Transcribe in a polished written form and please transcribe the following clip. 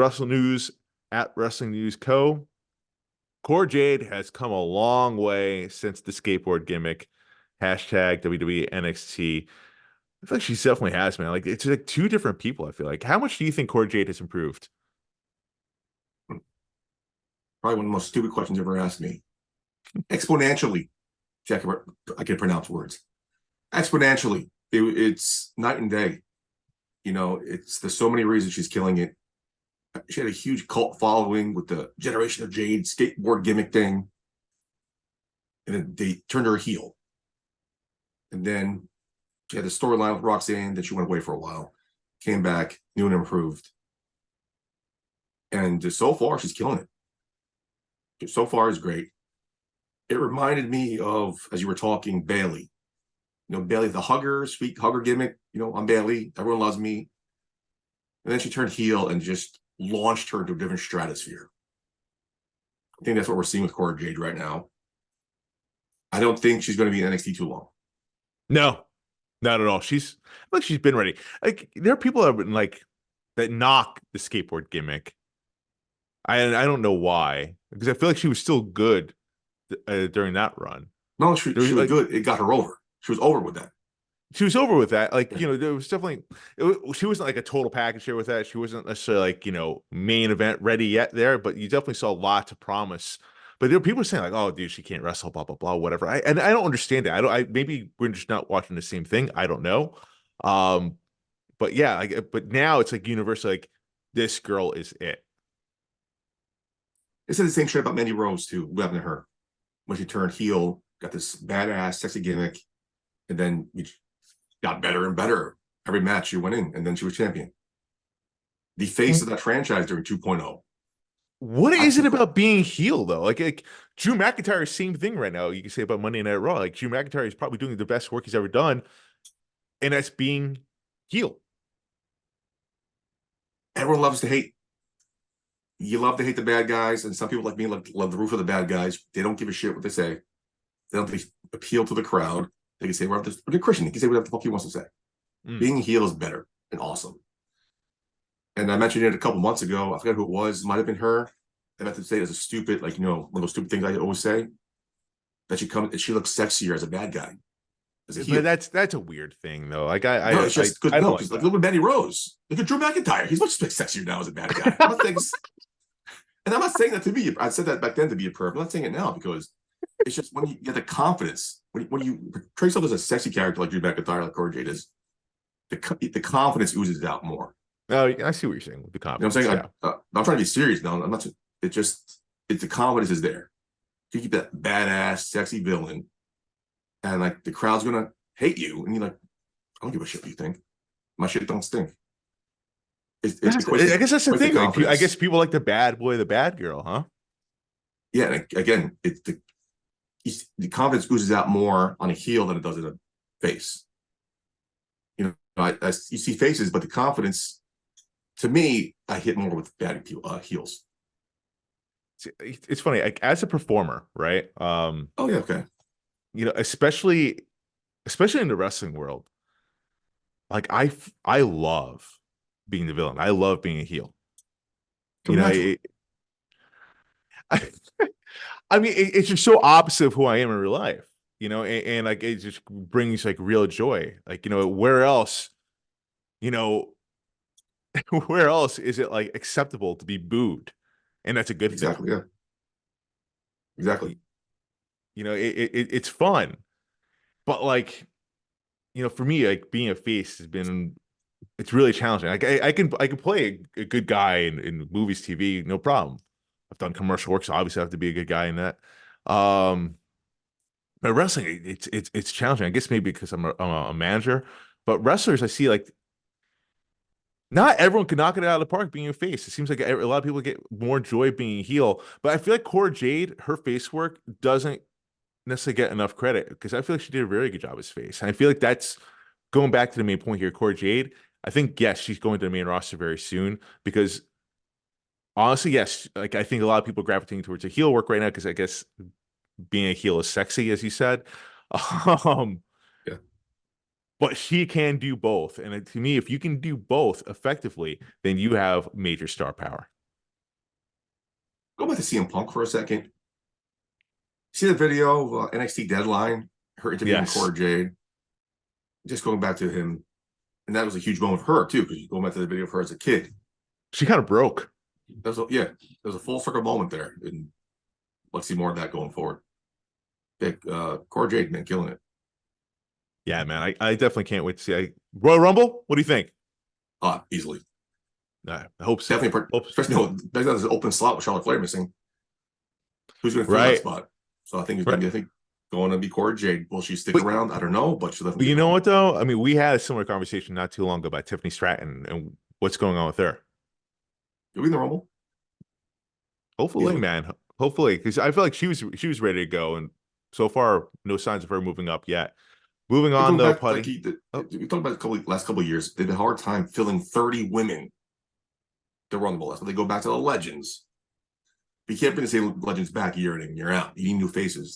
Wrestle News at Wrestling News Co. Cora Jade has come a long way since the skateboard gimmick. Hashtag WWE NXT. I feel like she definitely has, man. Like it's like two different people. I feel like. How much do you think Cora Jade has improved? Probably one of the most stupid questions you ever asked me. Exponentially. Jack, I can pronounce words. Exponentially. It's night and day. There's so many reasons she's killing it. She had a huge cult following with the Generation of Jade skateboard gimmick thing. And then they turned her heel. And then she had the storyline with Roxanne that she went away for a while. Came back, new and improved. And just so far, she's killing it. So far is great. It reminded me of, as you were talking, Bayley. Bayley, the hugger, sweet hugger gimmick. I'm Bayley. Everyone loves me. And then she turned heel and just launched her into a different stratosphere. I think that's what we're seeing with Cora Jade right now. I don't think she's going to be in NXT too long. No, not at all. She's been ready. Like there are people that have been like that knock the skateboard gimmick. I don't know why, because I feel like she was still good during that run. No, she was like, good. It got her over. She was over with that. She was over with that. Like, there was definitely, she wasn't like a total package here with that. She wasn't necessarily like, main event ready yet there, but you definitely saw a lot to promise. But there were people saying like, oh, dude, she can't wrestle, blah, blah, blah, whatever. And I don't understand it. Maybe we're just not watching the same thing. I don't know. But yeah, but now it's like universal, like this girl is it. They said the same shit about Mandy Rose too. What happened to her when she turned heel, got this badass, sexy gimmick, and then got better and better every match she went in, and then she was champion. The face of that franchise during 2.0. What is it about being heel though? Like Drew McIntyre, same thing right now. You can say about Monday Night Raw. Like Drew McIntyre is probably doing the best work he's ever done, and that's being heel. Everyone loves to hate. You love to hate the bad guys, and some people like me love the root for the bad guys. They don't give a shit what they say. They don't appeal to the crowd. They can say whatever. They're Christian. He can say whatever the fuck he wants to say. Being a heel is better and awesome. And I mentioned it a couple months ago. I forgot who it was. It might have been her. I meant to say it as a stupid, one of those stupid things I always say. That she looks sexier as a bad guy. As a heel. But that's a weird thing though. Like no, it's just good. No, because like look at Mandy Rose. Look at Drew McIntyre. He's much sexier now as a bad guy. And I'm not saying that to be. I said that back then to be a perv. I'm not saying it now because it's just when you get the confidence, when you portray yourself as a sexy character like Drew McIntyre, like Cora Jade is, the confidence oozes out more. Oh, I see what you're saying with the confidence. You know what I'm saying? Yeah. I'm trying to be serious now. I'm not. It's the confidence is there. You keep that badass, sexy villain, and like the crowd's gonna hate you, and you're like, I don't give a shit what you think. My shit don't stink. I guess that's the thing. Like, I guess people like the bad boy, the bad girl, huh? Yeah. And again, the confidence oozes out more on a heel than it does in a face. You see faces, but the confidence, to me, I hit more with bad heels. It's funny, like as a performer, right? Oh yeah, okay. Especially in the wrestling world, like I love being the villain. I love being a heel. I mean, it's just so opposite of who I am in real life, and like it just brings like real joy. Like, where else, where else is it like acceptable to be booed? And that's a good thing. Exactly. Yeah. Exactly. It's fun, but like, for me, like being a face it's really challenging. Like I can play a good guy in movies, TV, no problem. I've done commercial work, so obviously I have to be a good guy in that. But wrestling, it's challenging. I guess maybe because I'm a manager, but wrestlers I see like not everyone can knock it out of the park being a face. It seems like a lot of people get more joy being a heel, but I feel like Cora Jade, her face work doesn't necessarily get enough credit because I feel like she did a very good job as face. And I feel like that's going back to the main point here. Cora Jade, I think, yes, she's going to the main roster very soon because honestly, yes, like I think a lot of people gravitating towards a heel work right now because I guess being a heel is sexy, as you said. Yeah. but she can do both. And to me, if you can do both effectively, then you have major star power. Go back to CM Punk for a second. See the video of NXT Deadline, her interviewing Yes. Cora Jade. Just going back to him, and that was a huge moment for her too, because going back to the video of her as a kid. She kind of broke. That was there was a full circle moment there, and let's see more of that going forward. Cora Jade, man, killing it. Yeah, man, I definitely can't wait to see. Royal Rumble, what do you think? Easily. I hope so. Definitely, especially there's an open slot with Charlotte Flair missing. Who's going to fill that spot? So I think it's going to be, going to be Cora Jade. Will she stick around? I don't know, but she'll definitely. But you know what though? I mean, we had a similar conversation not too long ago about Tiffany Stratton and what's going on with her. Are we in the Rumble? Hopefully, Easily. man. Hopefully, because I feel like she was ready to go, and so far, no signs of her moving up yet. Moving on though, Puddy. We talked about the last couple of years. They had a hard time filling 30 women to run the list. But they go back to the legends. You can't really say legends back year in and year out. You need new faces.